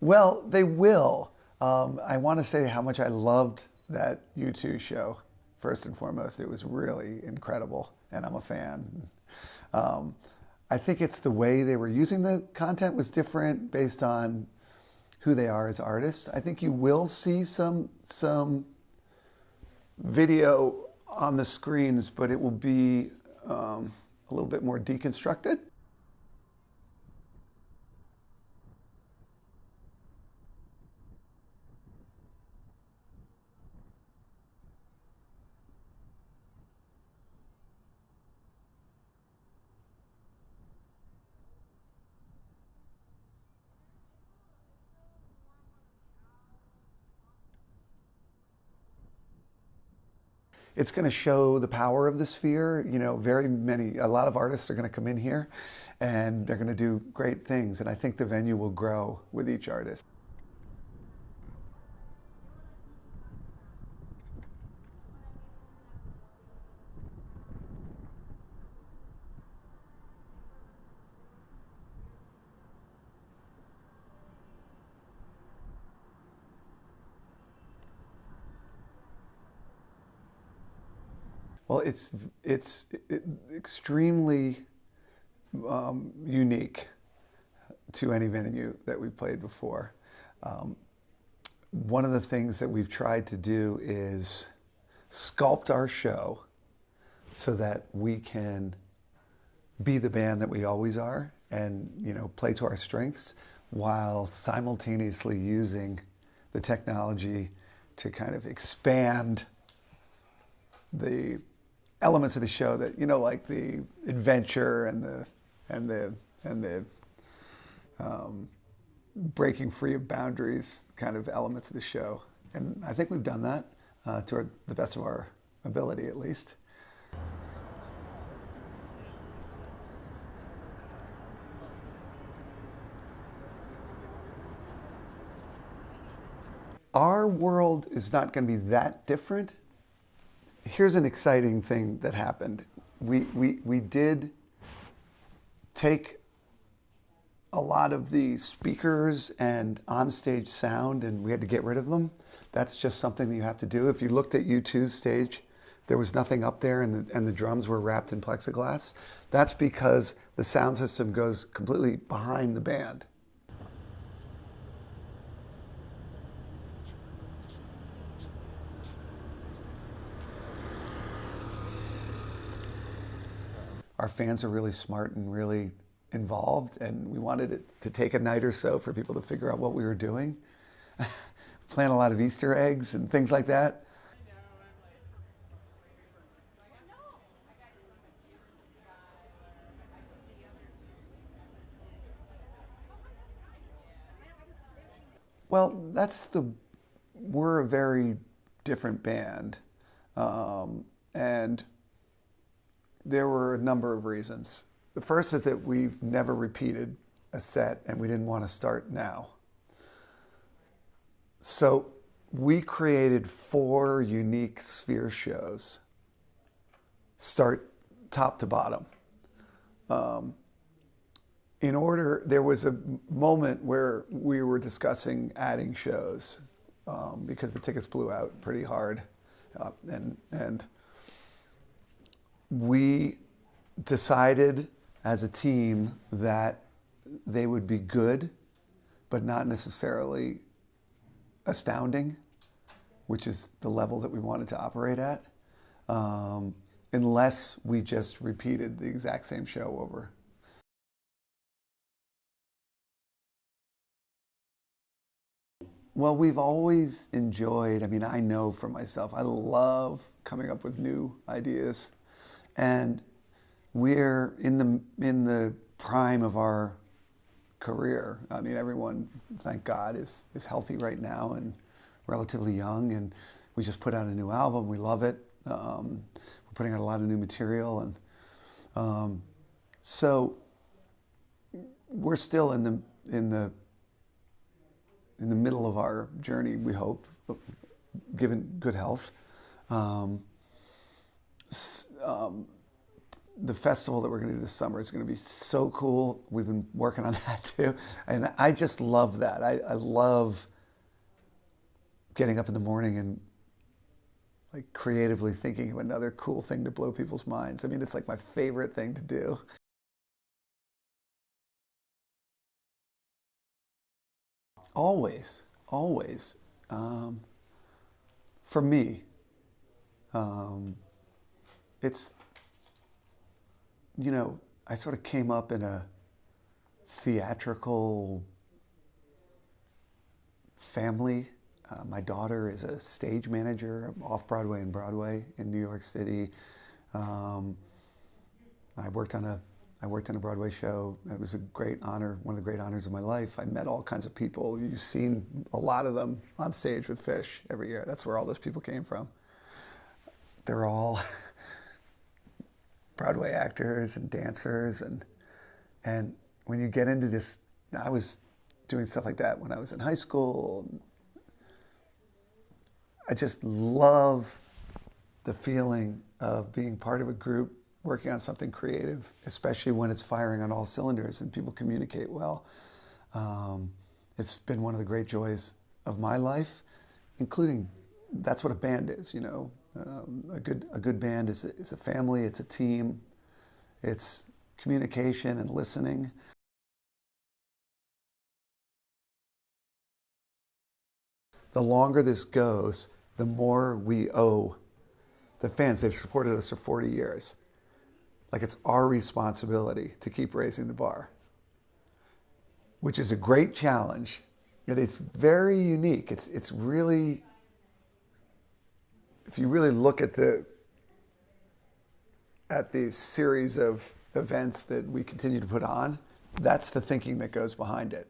Well, they will. I want to say how much I loved that U2 show. First and foremost, it was really incredible, and I'm a fan. I think it's the way they were using the content was different based on who they are as artists. I think you will see some video on the screens, but it will be a little bit more deconstructed. It's going to show the power of the sphere. You know, a lot of artists are going to come in here and they're going to do great things. And I think the venue will grow with each artist. Well, it's extremely unique to any venue that we've played before. One of the things that we've tried to do is sculpt our show so that we can be the band that we always are and, you know, play to our strengths while simultaneously using the technology to kind of expand the elements of the show that, you know, like the adventure and the breaking free of boundaries kind of elements of the show. And I think we've done that to the best of our ability, at least. Our world is not going to be that different. Here's an exciting thing that happened. We did take a lot of the speakers and onstage sound and we had to get rid of them. That's just something that you have to do. If you looked at U2's stage, there was nothing up there and the drums were wrapped in plexiglass. That's because the sound system goes completely behind the band. Our fans are really smart and really involved, and we wanted it to take a night or so for people to figure out what we were doing. Plant a lot of Easter eggs and things like that. Well, we're a very different band, and there were a number of reasons. The first is that we've never repeated a set and we didn't want to start now. So we created 4 unique Sphere shows, start top to bottom. There was a moment where we were discussing adding shows because the tickets blew out pretty hard. And we decided as a team that they would be good, but not necessarily astounding, which is the level that we wanted to operate at, unless we just repeated the exact same show over. Well, we've always enjoyed, I mean, I know for myself, I love coming up with new ideas. And we're in the prime of our career. I mean, everyone, thank God, is healthy right now and relatively young. And we just put out a new album. We love it. We're putting out a lot of new material, and so we're still in the middle of our journey. We hope, given good health. the festival that we're going to do this summer is going to be so cool. We've been working on that too. And I just love that. I love getting up in the morning and like creatively thinking of another cool thing to blow people's minds. I mean, it's like my favorite thing to do. Always, always. For me, it's, you know, I sort of came up in a theatrical family. My daughter is a stage manager off-Broadway and Broadway in New York City. I worked on a Broadway show. It was a great honor, one of the great honors of my life. I met all kinds of people. You've seen a lot of them on stage with Phish every year. That's where all those people came from. They're all Broadway actors and dancers, and when you get into this, I was doing stuff like that when I was in high school. I just love the feeling of being part of a group working on something creative, especially when it's firing on all cylinders and people communicate well. It's been one of the great joys of my life, including, that's what a band is, you know. A good band is a family, it's a team, it's communication and listening. The longer this goes, the more we owe the fans. They've supported us for 40 years. Like, it's our responsibility to keep raising the bar, which is a great challenge. And it's very unique. It's really, if you really look at the series of events that we continue to put on, that's the thinking that goes behind it.